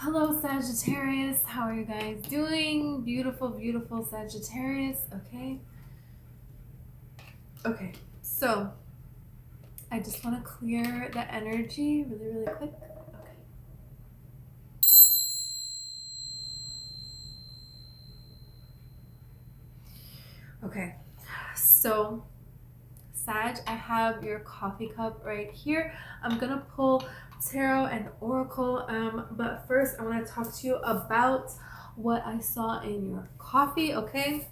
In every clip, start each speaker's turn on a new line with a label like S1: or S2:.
S1: Hello, Sagittarius. How are you guys doing? Beautiful, beautiful Sagittarius. Okay. So I just want to clear the energy really, really quick. Okay. So, Sag, I have your coffee cup right here. I'm gonna pull tarot and oracle. But first, I want to talk to you about what I saw in your coffee. Okay.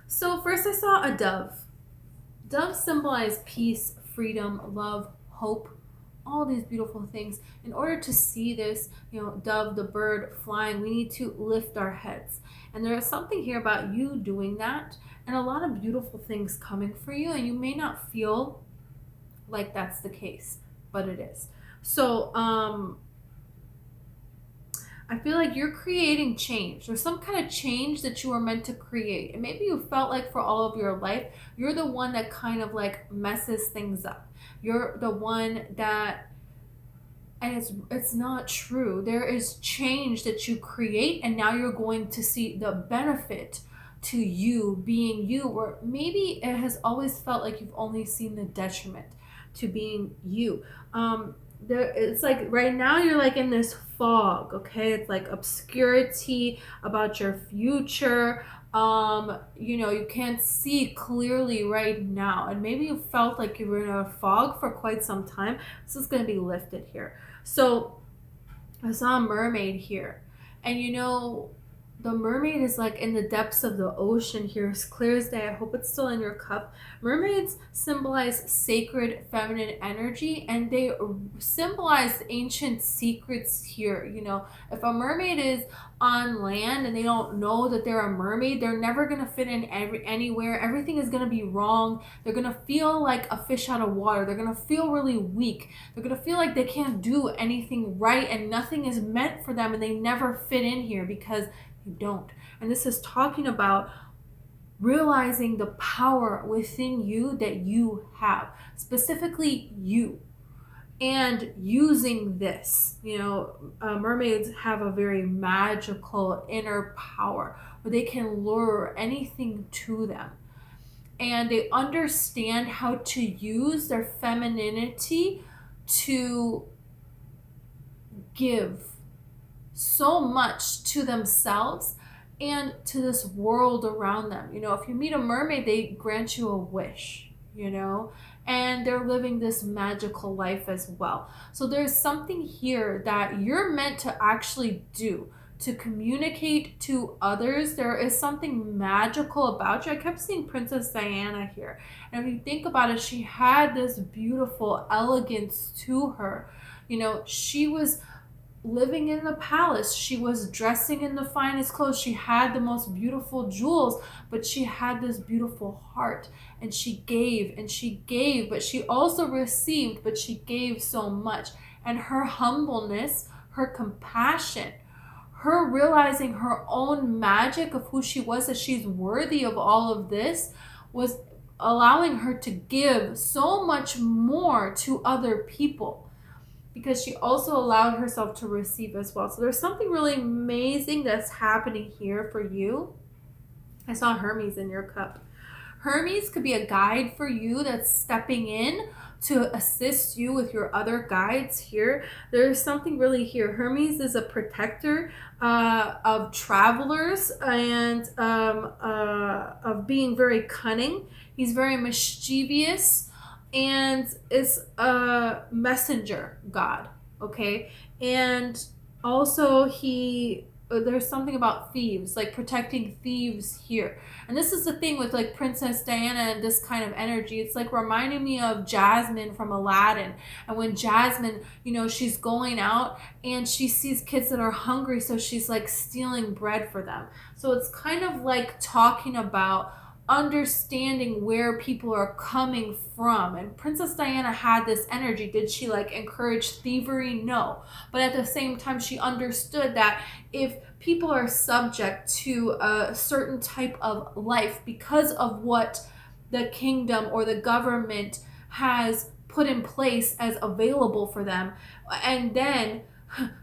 S1: So first, I saw a dove. Doves symbolize peace, freedom, love, hope, all these beautiful things. In order to see this, dove, the bird flying, we need to lift our heads. And there is something here about you doing that and a lot of beautiful things coming for you. And you may not feel like that's the case, but it is. So, I feel like you're creating change. There's some kind of change that you are meant to create. And maybe you felt like for all of your life, you're the one that kind of like messes things up. You're the one that, and it's not true. There is change that you create, and now you're going to see the benefit to you being you, or maybe it has always felt like you've only seen the detriment to being you. It's like right now you're like in this fog. It's like obscurity about your future. You can't see clearly right now, and maybe you felt like you were in a fog for quite some time. This is going to be lifted here. So I saw a mermaid here, and the mermaid is like in the depths of the ocean here, as clear as day. I hope it's still in your cup. Mermaids symbolize sacred feminine energy, and they symbolize ancient secrets here. If a mermaid is on land and they don't know that they're a mermaid, they're never going to fit in anywhere. Everything is going to be wrong. They're going to feel like a fish out of water. They're going to feel really weak. They're going to feel like they can't do anything right and nothing is meant for them, and they never fit in here because you don't. And this is talking about realizing the power within you that you have, specifically you, and using this. Mermaids have a very magical inner power where they can lure anything to them, and they understand how to use their femininity to give so much to themselves and to this world around them. If you meet a mermaid, they grant you a wish, and they're living this magical life as well. So there's something here that you're meant to actually do to communicate to others. There is something magical about you. I kept seeing Princess Diana here. And if you think about it, she had this beautiful elegance to her. She was living in the palace. She was dressing in the finest clothes. She had the most beautiful jewels, but she had this beautiful heart, and she gave and she gave, but she also received, but she gave so much. And her humbleness, her compassion, her realizing her own magic of who she was, that she's worthy of all of this, was allowing her to give so much more to other people, because she also allowed herself to receive as well. So there's something really amazing that's happening here for you. I saw Hermes in your cup. Hermes could be a guide for you that's stepping in to assist you with your other guides here. There's something really here. Hermes is a protector of travelers and of being very cunning. He's very mischievous and is a messenger god. Okay. And also there's something about thieves, like protecting thieves here. And this is the thing with like Princess Diana and this kind of energy. It's like reminding me of Jasmine from Aladdin. And when Jasmine, she's going out and she sees kids that are hungry, so she's like stealing bread for them. So it's kind of like talking about understanding where people are coming from. And Princess Diana had this energy. Did she like encourage thievery? No. But at the same time, she understood that if people are subject to a certain type of life because of what the kingdom or the government has put in place as available for them, and then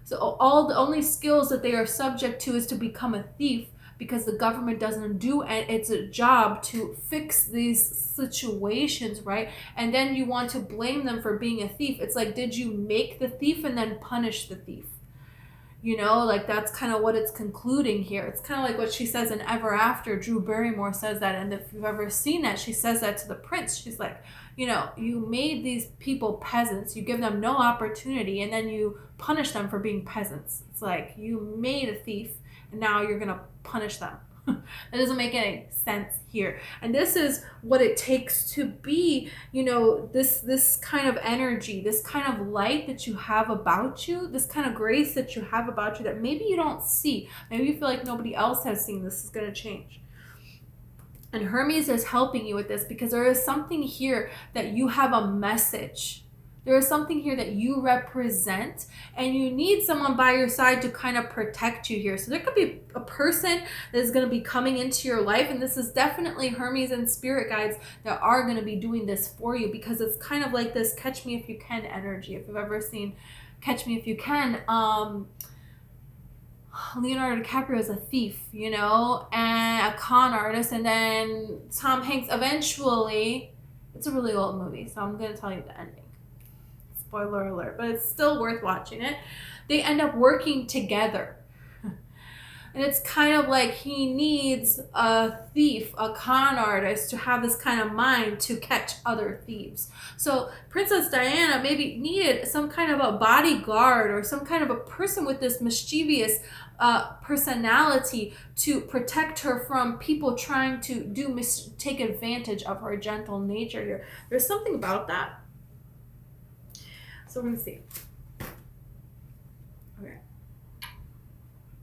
S1: So all the only skills that they are subject to is to become a thief, because the government doesn't do its job to fix these situations, right? And then you want to blame them for being a thief. It's like, did you make the thief and then punish the thief? You know, like that's kind of what it's concluding here. It's kind of like what she says in Ever After. Drew Barrymore says that, and if you've ever seen that, she says that to the prince. She's like, you know, you made these people peasants, you give them no opportunity, and then you punish them for being peasants. It's like, you made a thief, and now you're gonna punish them. That doesn't make any sense here. And this is what it takes to be, you know, this kind of energy, this kind of light that you have about you, this kind of grace that you have about you that maybe you don't see. Maybe you feel like nobody else has seen. This is going to change. And Hermes is helping you with this, because there is something here that you have a message. There is something here that you represent, and you need someone by your side to kind of protect you here. So there could be a person that is going to be coming into your life, and this is definitely Hermes and spirit guides that are going to be doing this for you, because it's kind of like this Catch Me If You Can energy. If you've ever seen Catch Me If You Can, Leonardo DiCaprio is a thief, you know, and a con artist, and then Tom Hanks eventually, it's a really old movie, so I'm going to tell you the ending. Spoiler alert, but it's still worth watching it. They end up working together. And it's kind of like he needs a thief, a con artist, to have this kind of mind to catch other thieves. So Princess Diana maybe needed some kind of a bodyguard or some kind of a person with this mischievous personality to protect her from people trying to take advantage of her gentle nature here. There's something about that. So we're going to see. Okay.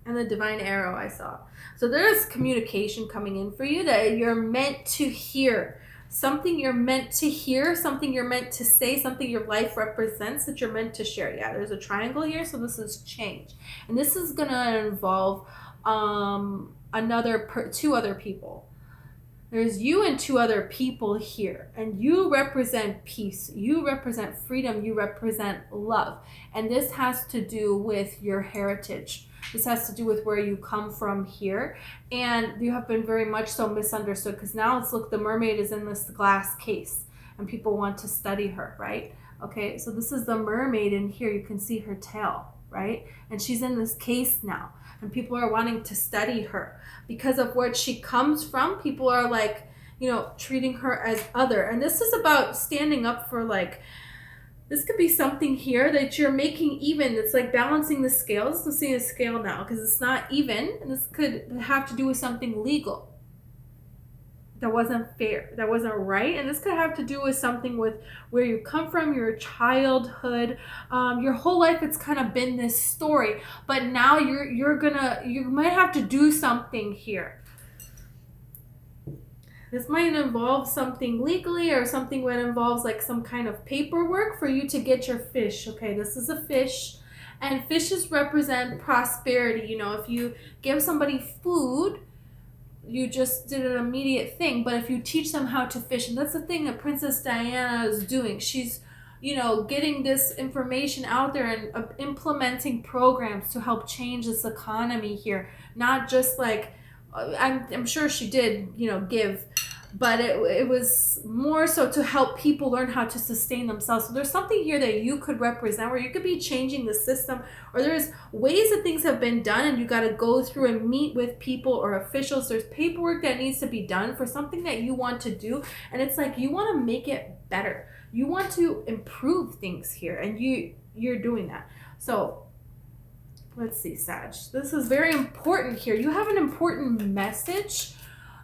S1: And the divine arrow I saw. So there's communication coming in for you that you're meant to hear. Something you're meant to hear, something you're meant to say, something your life represents that you're meant to share. Yeah, there's a triangle here, so this is change. And this is going to involve two other people. There's you and two other people here, and you represent peace, you represent freedom, you represent love. And this has to do with your heritage. This has to do with where you come from here. And you have been very much so misunderstood, because now it's, look, the mermaid is in this glass case and people want to study her, right? Okay, so this is the mermaid in here. You can see her tail, right? And she's in this case now, and people are wanting to study her because of where she comes from. People are like, you know, treating her as other. And this is about standing up for, like, this could be something here that you're making even. It's like balancing the scales. Let's see the scale now, because it's not even. And this could have to do with something legal that wasn't fair, that wasn't right. And this could have to do with something with where you come from, your childhood, your whole life. It's kind of been this story, but now you might have to do something here. This might involve something legally, or something that involves like some kind of paperwork for you to get your fish. Okay, this is a fish, and fishes represent prosperity. You know, if you give somebody food, you just did an immediate thing. But if you teach them how to fish, and that's the thing that Princess Diana is doing. She's, you know, getting this information out there and implementing programs to help change this economy here. Not just like, I'm sure she did, you know, give, but it was more so to help people learn how to sustain themselves. So there's something here that you could represent, where you could be changing the system, or there's ways that things have been done and you got to go through and meet with people or officials. There's paperwork that needs to be done for something that you want to do, and it's like you want to make it better. You want to improve things here, and you're doing that. So let's see, Sag. This is very important here. You have an important message.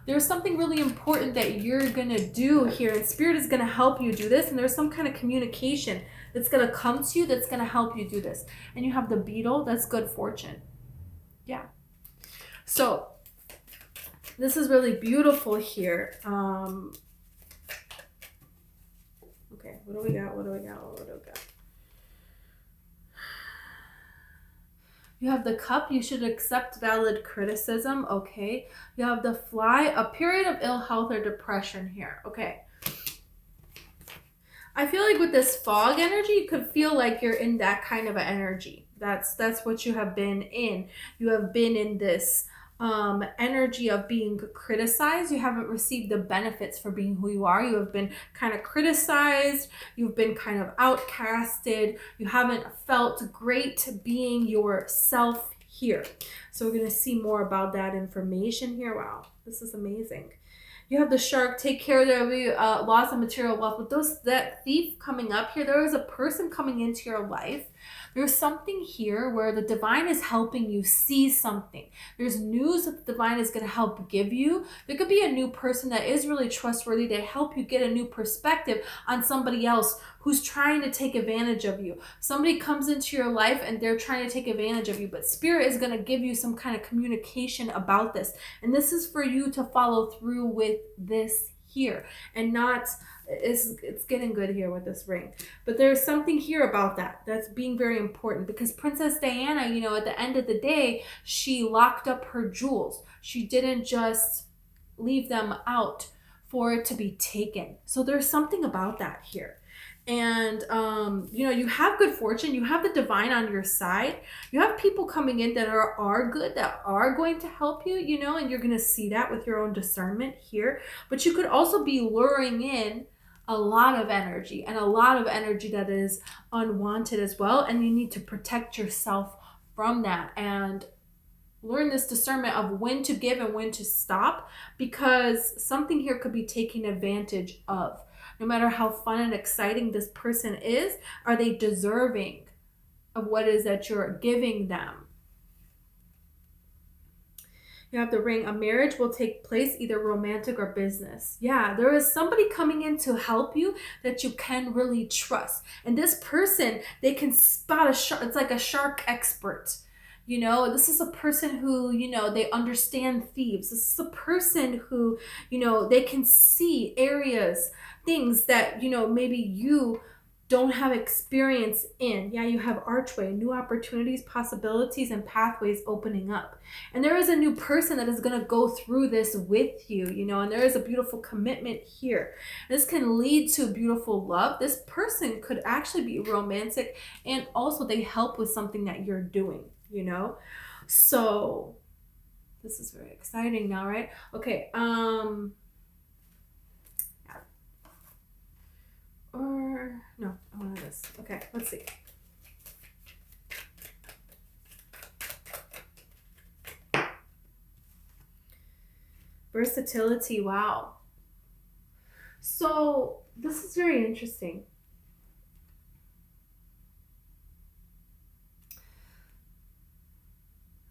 S1: There's something really important that you're going to do here, and Spirit is going to help you do this, and there's some kind of communication that's going to come to you that's going to help you do this. And you have the beetle. That's good fortune. Yeah. So this is really beautiful here. Okay, what do we got? What do we got? What do we got? You have the cup. You should accept valid criticism. Okay. You have the fly. A period of ill health or depression here. Okay. I feel like with this fog energy, you could feel like you're in that kind of an energy. That's what you have been in. You have been in this energy of being criticized. You haven't received the benefits for being who you are. You have been kind of criticized. You've been kind of outcasted. You haven't felt great being yourself here. So we're going to see more about that information here. Wow, this is amazing. You have the shark, take care of the loss of material wealth. With that thief coming up here, there is a person coming into your life. There's something here where the divine is helping you see something. There's news that the divine is going to help give you. There could be a new person that is really trustworthy to help you get a new perspective on somebody else who's trying to take advantage of you. Somebody comes into your life and they're trying to take advantage of you, but Spirit is going to give you some kind of communication about this. And this is for you to follow through with this here and not, it's getting good here with this ring, but there's something here about that's being very important, because Princess Diana, you know, at the end of the day, she locked up her jewels. She didn't just leave them out for it to be taken. So there's something about that here. And, you know, you have good fortune. You have the divine on your side. You have people coming in that are good, that are going to help you, you know, and you're going to see that with your own discernment here. But you could also be luring in a lot of energy, and a lot of energy that is unwanted as well. And you need to protect yourself from that and learn this discernment of when to give and when to stop, because something here could be taken advantage of. No matter how fun and exciting this person is, are they deserving of what it is that you're giving them? You have the ring. A marriage will take place, either romantic or business. Yeah, there is somebody coming in to help you that you can really trust. And this person, they can spot a shark. It's like a shark expert. You know, this is a person who, you know, they understand thieves. This is a person who, you know, they can see areas, things that, you know, maybe you don't have experience in. Yeah, you have archway, new opportunities, possibilities, and pathways opening up. And there is a new person that is going to go through this with you, you know, and there is a beautiful commitment here. This can lead to beautiful love. This person could actually be romantic, and also they help with something that you're doing, you know. So this is very exciting now, right? Okay, or no, I wanted this. Okay, let's see. Versatility. Wow. So this is very interesting.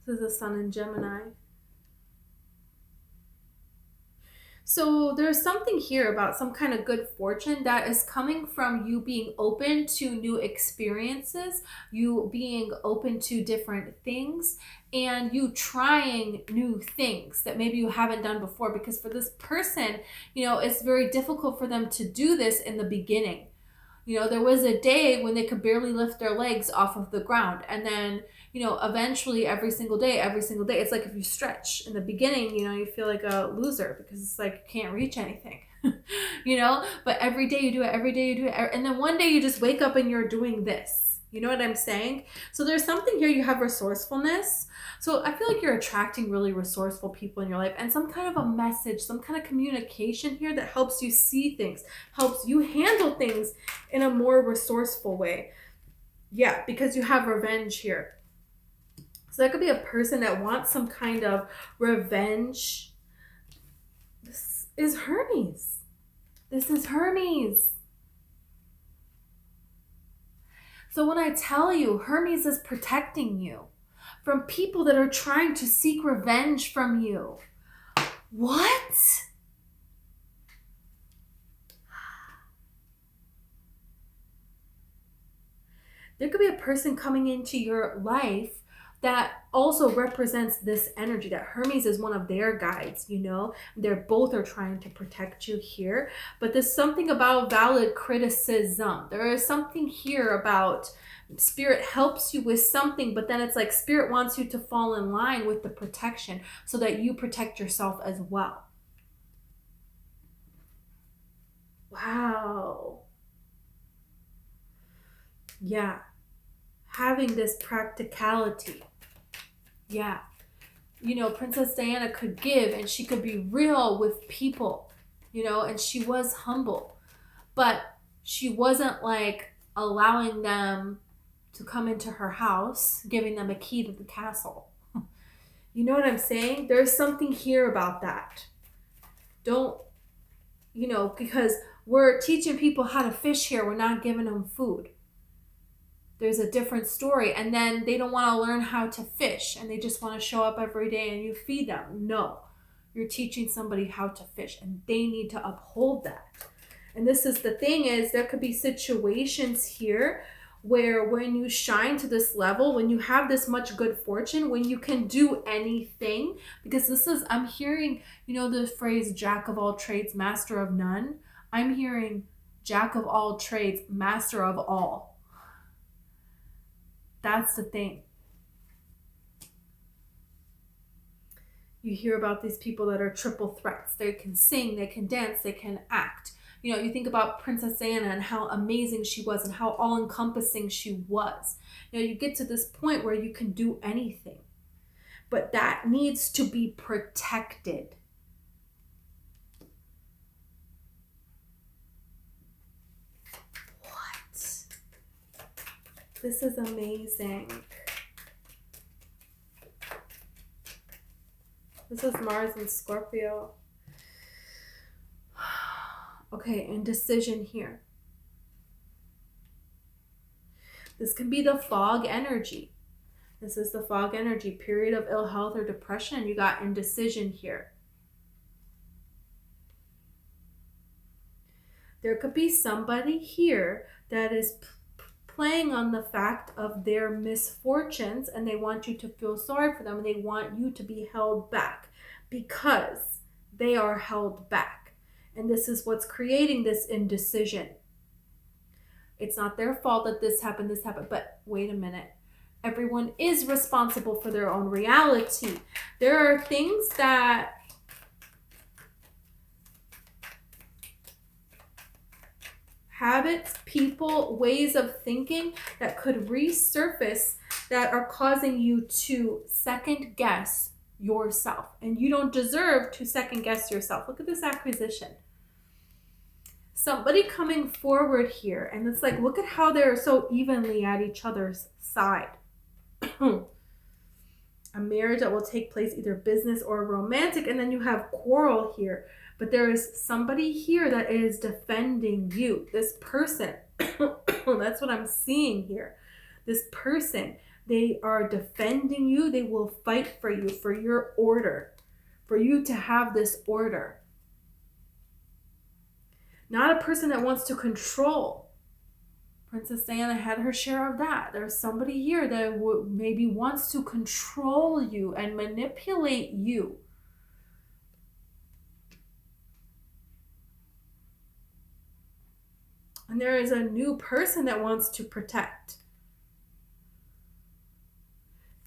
S1: This is the sun in Gemini. So there's something here about some kind of good fortune that is coming from you being open to new experiences, you being open to different things, and you trying new things that maybe you haven't done before. Because for this person, you know, it's very difficult for them to do this in the beginning. You know, there was a day when they could barely lift their legs off of the ground. And then, you know, eventually every single day, it's like if you stretch in the beginning, you know, you feel like a loser because it's like you can't reach anything, you know, but every day you do it, and then one day you just wake up and you're doing this. You know what I'm saying? So there's something here. You have resourcefulness. So I feel like you're attracting really resourceful people in your life, and some kind of a message, some kind of communication here that helps you see things, helps you handle things in a more resourceful way. Yeah, because you have revenge here. So that could be a person that wants some kind of revenge. This is Hermes. This is Hermes. So when I tell you, Hermes is protecting you from people that are trying to seek revenge from you. What? There could be a person coming into your life that also represents this energy, that Hermes is one of their guides, you know. They're both are trying to protect you here. But there's something about valid criticism. There is something here about Spirit helps you with something, but then it's like Spirit wants you to fall in line with the protection so that you protect yourself as well. Wow. Yeah. having this practicality. Yeah. You know, Princess Diana could give and she could be real with people, you know, and she was humble. But she wasn't like allowing them to come into her house, giving them a key to the castle. You know what I'm saying? There's something here about that. Don't, you know, because we're teaching people how to fish here. We're not giving them food. There's a different story. And then they don't want to learn how to fish and they just want to show up every day and you feed them. No, you're teaching somebody how to fish and they need to uphold that. And this is the thing is there could be situations here where when you shine to this level, when you have this much good fortune, when you can do anything, because this is, I'm hearing, you know, the phrase jack of all trades, master of none. I'm hearing jack of all trades, master of all. That's the thing. You hear about these people that are triple threats. They can sing, they can dance, they can act. You know, you think about Princess Diana and how amazing she was and how all-encompassing she was. You know, you get to this point where you can do anything. But that needs to be protected. What? This is amazing. This is Mars and Scorpio. Okay, indecision here. This can be the fog energy. This is the fog energy, period of ill health or depression. You got indecision here. There could be somebody here that is playing on the fact of their misfortunes and they want you to feel sorry for them and they want you to be held back because they are held back. And this is what's creating this indecision. It's not their fault that this happened, but wait a minute. Everyone is responsible for their own reality. There are things that habits, people, ways of thinking that could resurface that are causing you to second guess yourself. And you don't deserve to second guess yourself. Look at this acquisition. Somebody coming forward here, and it's like, look at how they're so evenly at each other's side. A marriage that will take place either business or romantic, and then you have quarrel here. But there is somebody here that is defending you. This person, that's what I'm seeing here. This person, they are defending you. They will fight for you, for your order, for you to have this order. Not a person that wants to control. Princess Diana had her share of that. There's somebody here that maybe wants to control you and manipulate you. And there is a new person that wants to protect.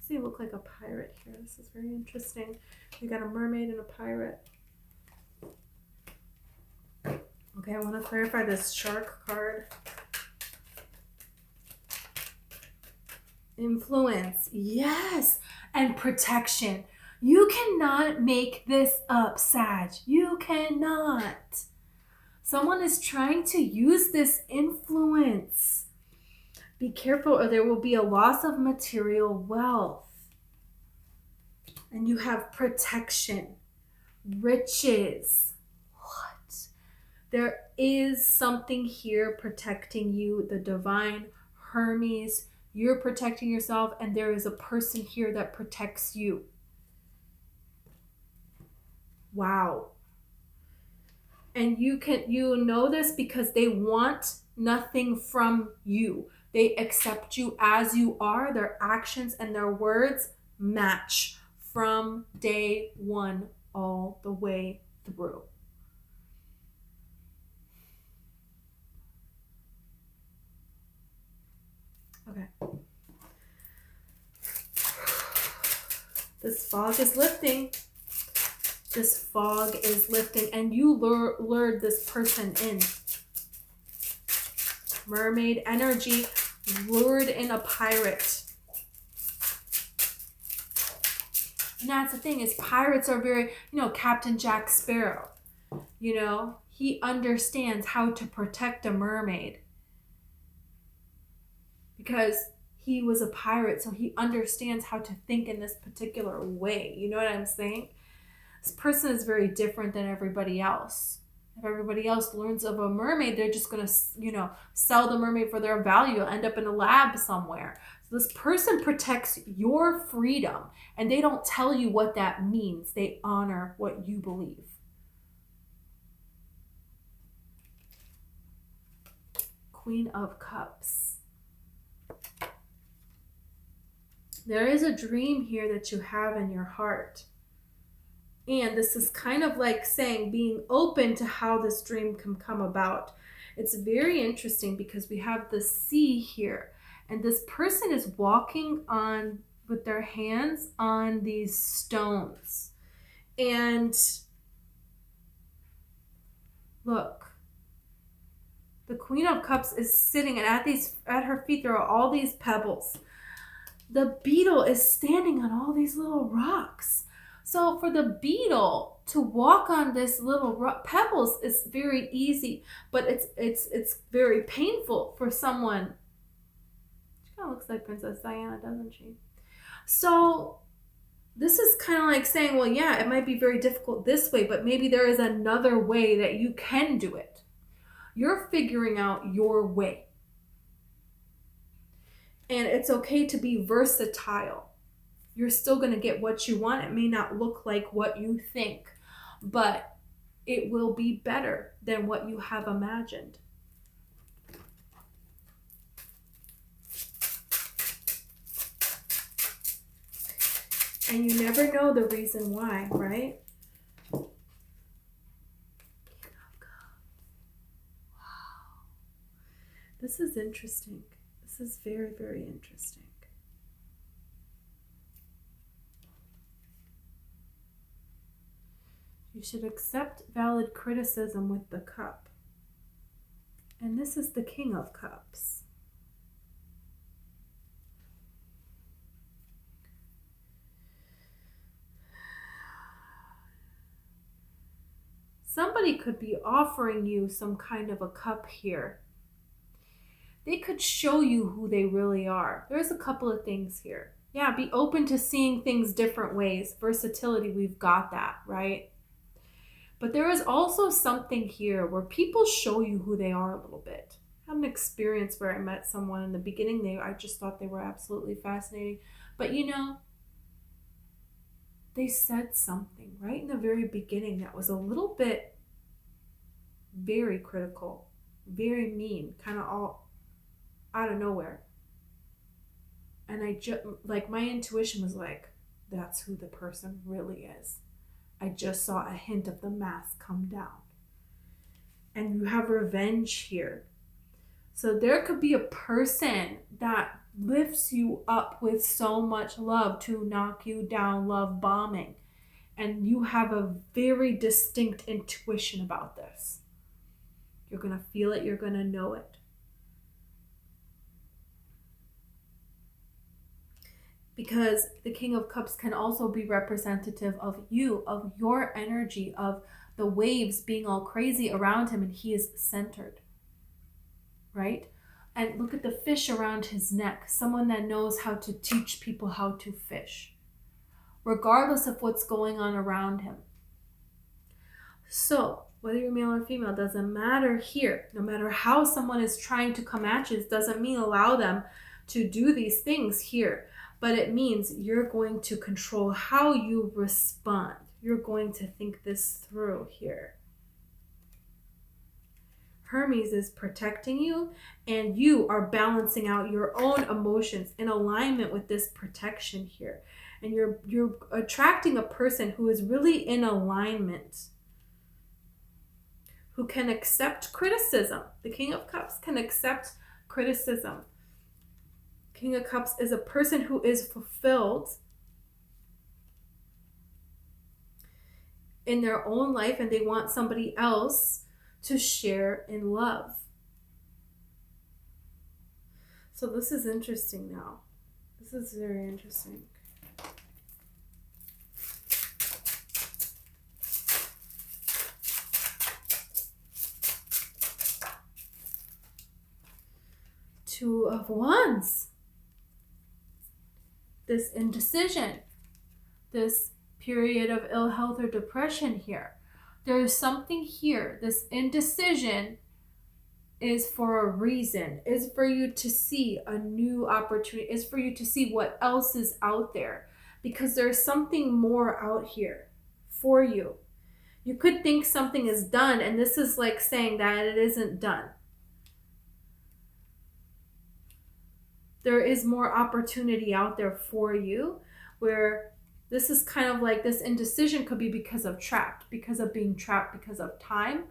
S1: See, you look like a pirate here. This is very interesting. You got a mermaid and a pirate. Okay, I want to clarify this shark card. Influence, yes, and protection. You cannot make this up, Sag. You cannot. Someone is trying to use this influence. Be careful or there will be a loss of material wealth. And you have protection, riches. There is something here protecting you, the divine Hermes. You're protecting yourself, and there is a person here that protects you. Wow. And you know this because they want nothing from you. They accept you as you are. Their actions and their words match from day one all the way through. Okay. This fog is lifting. This fog is lifting, and you lured this person in. Mermaid energy. lured in a pirate. And that's the thing, is pirates are very, Captain Jack Sparrow, he understands how to protect a mermaid because he was a pirate, so he understands how to think in this particular way. You know what I'm saying? This person is very different than everybody else. If everybody else learns of a mermaid, they're just going to, sell the mermaid for their value, end up in a lab somewhere. So this person protects your freedom, and they don't tell you what that means. They honor what you believe. Queen of Cups. There is a dream here that you have in your heart. And this is kind of like saying being open to how this dream can come about. It's very interesting because we have the sea here. And this person is walking on with their hands on these stones. And look, the Queen of Cups is sitting, and at her feet there are all these pebbles. The beetle is standing on all these little rocks. So for the beetle to walk on this little pebbles is very easy, but it's very painful for someone. She kind of looks like Princess Diana, doesn't she? So this is kind of like saying, well, yeah, it might be very difficult this way, but maybe there is another way that you can do it. You're figuring out your way. And it's okay to be versatile. You're still going to get what you want. It may not look like what you think, but it will be better than what you have imagined. And you never know the reason why, right? Wow. This is interesting. This is very, very interesting. You should accept valid criticism with the cup. And this is the King of Cups. Somebody could be offering you some kind of a cup here. They could show you who they really are. There's a couple of things here. Yeah, be open to seeing things different ways. Versatility, we've got that, right? But there is also something here where people show you who they are a little bit. I had an experience where I met someone in the beginning. I just thought they were absolutely fascinating. But they said something right in the very beginning that was a little bit very critical, very mean, kind of all out of nowhere. And I just, my intuition was like, that's who the person really is. I just saw a hint of the mask come down. And you have revenge here. So there could be a person that lifts you up with so much love to knock you down, love bombing. And you have a very distinct intuition about this. You're going to feel it. You're going to know it. Because the King of Cups can also be representative of you, of your energy, of the waves being all crazy around him, and he is centered, right? And look at the fish around his neck, someone that knows how to teach people how to fish, regardless of what's going on around him. So whether you're male or female, doesn't matter here. No matter how someone is trying to come at you, it doesn't mean allow them to do these things here. But it means you're going to control how you respond. You're going to think this through here. Hermes is protecting you, and you are balancing out your own emotions in alignment with this protection here. And you're attracting a person who is really in alignment, who can accept criticism. The King of Cups can accept criticism. King of Cups is a person who is fulfilled in their own life, and they want somebody else to share in love. So this is interesting now. This is very interesting. Two of Wands. This indecision. This period of ill health or depression here. There is something here. This indecision is for a reason, is for you to see a new opportunity, is for you to see what else is out there, because there's something more out here for you. You could think something is done, and this is like saying that it isn't done. There is more opportunity out there for you, where this is kind of like this indecision could be because of being trapped because of time.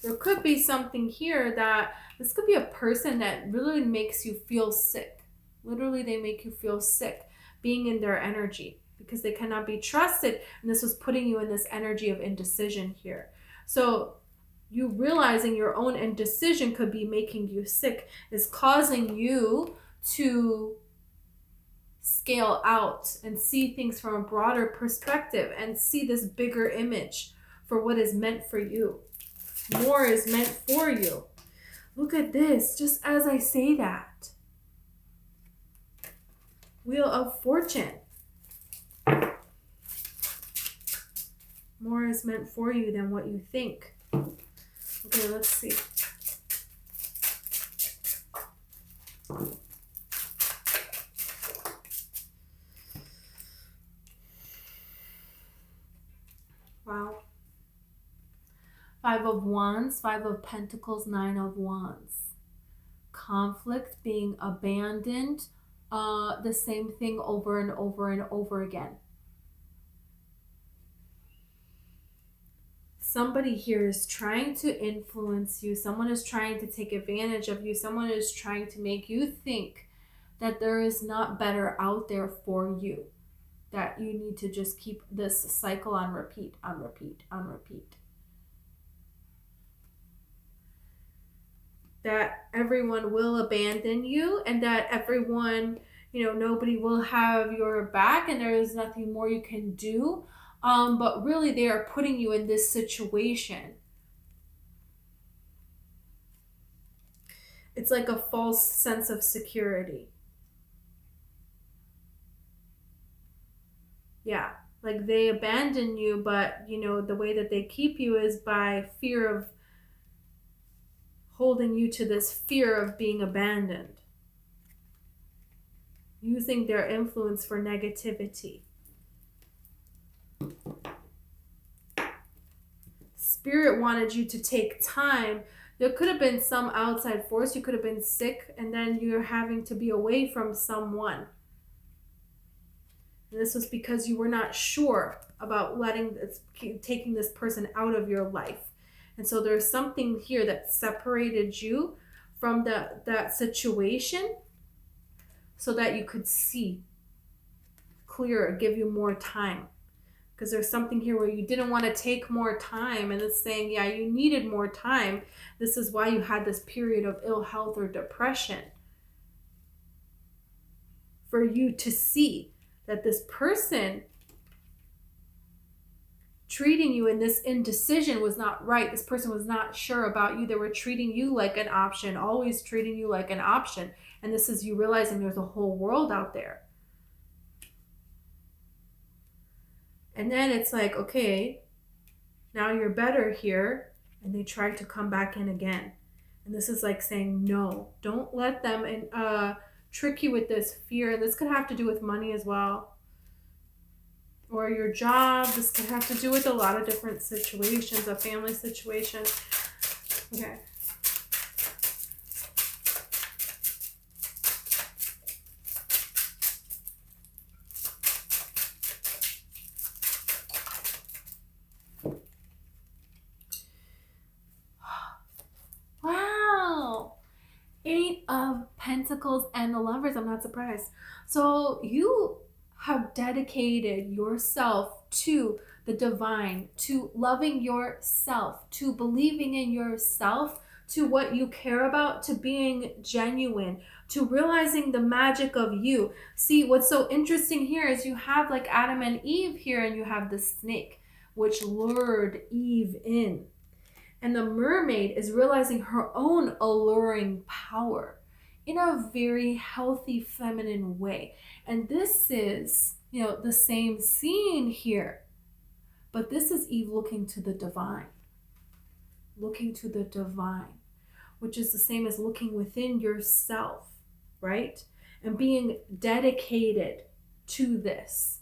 S1: There could be something here that this could be a person that really makes you feel sick. Literally, they make you feel sick being in their energy because they cannot be trusted. And this was putting you in this energy of indecision here. So you realizing your own indecision could be making you sick, is causing you to scale out and see things from a broader perspective and see this bigger image for what is meant for you. More is meant for you. Look at this, just as I say that. Wheel of Fortune. More is meant for you than what you think. Okay, let's see. Wow. Five of Wands, Five of Pentacles, Nine of Wands. Conflict, being abandoned, the same thing over and over and over again. Somebody here is trying to influence you. Someone is trying to take advantage of you. Someone is trying to make you think that there is not better out there for you. That you need to just keep this cycle on repeat, on repeat, on repeat. That everyone will abandon you, and that everyone, nobody will have your back, and there is nothing more you can do. But really, they are putting you in this situation. It's like a false sense of security. Yeah, like they abandon you, but the way that they keep you is by fear of holding you to this fear of being abandoned. Using their influence for negativity. Spirit wanted you to take time. There could have been some outside force. You could have been sick, and then you're having to be away from someone. And this was because you were not sure about taking this person out of your life. And so there's something here that separated you from that situation so that you could see clearer, give you more time. Because there's something here where you didn't want to take more time, and it's saying, yeah, you needed more time. This is why you had this period of ill health or depression. For you to see that this person treating you in this indecision was not right. This person was not sure about you. They were treating you like an option, always treating you like an option. And this is you realizing there's a whole world out there. And then it's like, okay, now you're better here. And they try to come back in again. And this is like saying, no, don't let them trick you with this fear. This could have to do with money as well. Or your job. This could have to do with a lot of different situations, a family situation. Okay. Pentacles and the Lovers. I'm not surprised. So you have dedicated yourself to the divine, to loving yourself, to believing in yourself, to what you care about, to being genuine, to realizing the magic of you. See, what's so interesting here is you have like Adam and Eve here, and you have the snake, which lured Eve in. And the mermaid is realizing her own alluring power in a very healthy, feminine way. And this is, you know, the same scene here. But this is Eve looking to the divine. Looking to the divine, which is the same as looking within yourself, right? And being dedicated to this.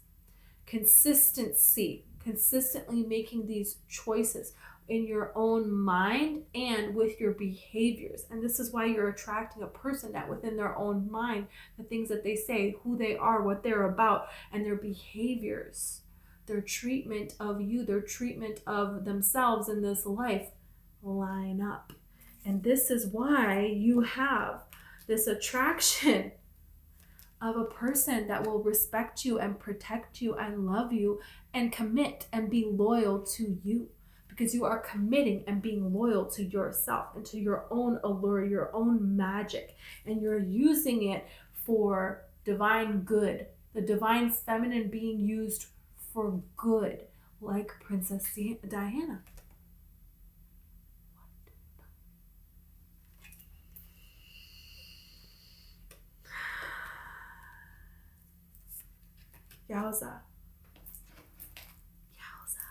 S1: Consistency, consistently making these choices in your own mind and with your behaviors. And this is why you're attracting a person that within their own mind, the things that they say, who they are, what they're about, and their behaviors, their treatment of you, their treatment of themselves in this life line up. And this is why you have this attraction of a person that will respect you and protect you and love you and commit and be loyal to you, because you are committing and being loyal to yourself and to your own allure, your own magic, and you're using it for divine good, the divine feminine being used for good, like Princess Diana. Yowza. Yowza.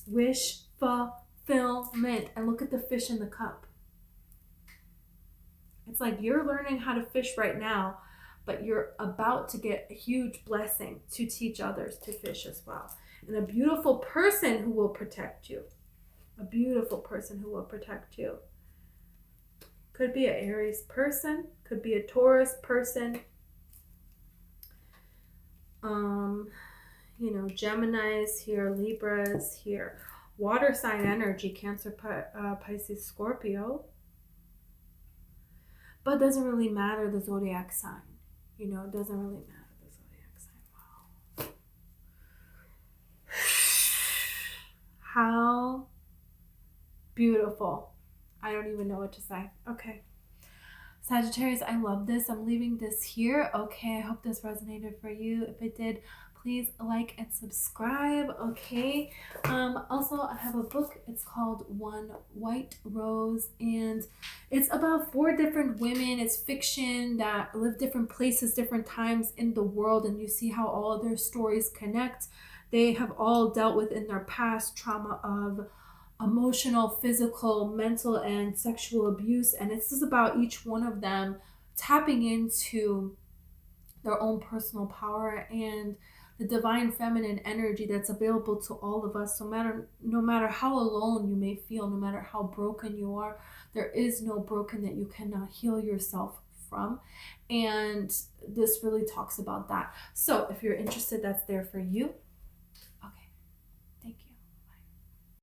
S1: Wish fulfillment. And look at the fish in the cup. It's like you're learning how to fish right now, but you're about to get a huge blessing to teach others to fish as well. And a beautiful person who will protect you. A beautiful person who will protect you. Could be an Aries person. Could be a Taurus person. You know, Geminis here, Libras here, water sign energy, Cancer, Pisces, Scorpio. But it doesn't really matter the zodiac sign. You know, it doesn't really matter the zodiac sign. Wow. How beautiful. I don't even know what to say. Okay. Sagittarius, I love this. I'm leaving this here. Okay, I hope this resonated for you. If it did, please like and subscribe. Okay. Also, I have a book. It's called One White Rose, and it's about 4 different women. It's fiction that live different places, different times in the world, and you see how all of their stories connect. They have all dealt with in their past trauma of emotional, physical, mental, and sexual abuse. And this is about each one of them tapping into their own personal power and the divine feminine energy that's available to all of us. No matter how alone you may feel, no matter how broken you are, there is no broken that you cannot heal yourself from. And this really talks about that. So if you're interested, that's there for you.